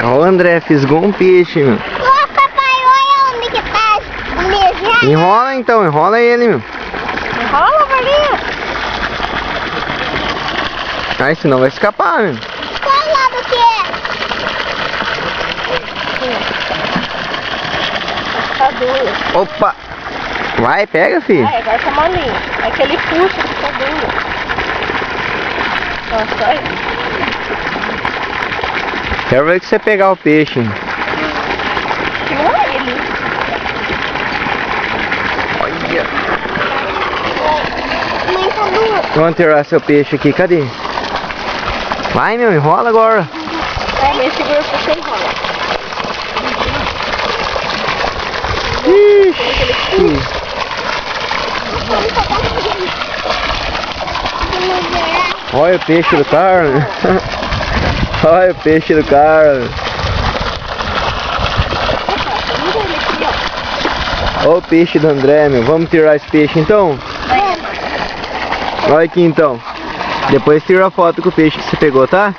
Ó, o André fisgou um peixe, meu. Ô, papai, olha onde que tá o mesmo. Enrola então, enrola ele, meu. Enrola, Valinha. Ai, senão vai escapar, meu. Qual lado que é? Tá duro. Opa! Vai, pega, filho. É, agora tá molinho. É que ele puxa, fica duro. Nossa, olha. Quero ver que você pegar o peixe. Que não é ele. Olha. Mãe, tá duro. Vamos tirar seu peixe aqui, cadê? Vai, meu, enrola agora. É, meio segura pra você enrola. Ixi. Olha o peixe do Carlos. Olha o peixe do Carlos. Olha o peixe do André, meu. Vamos tirar esse peixe então? Olha aqui então. Depois tira a foto com o peixe que você pegou, tá?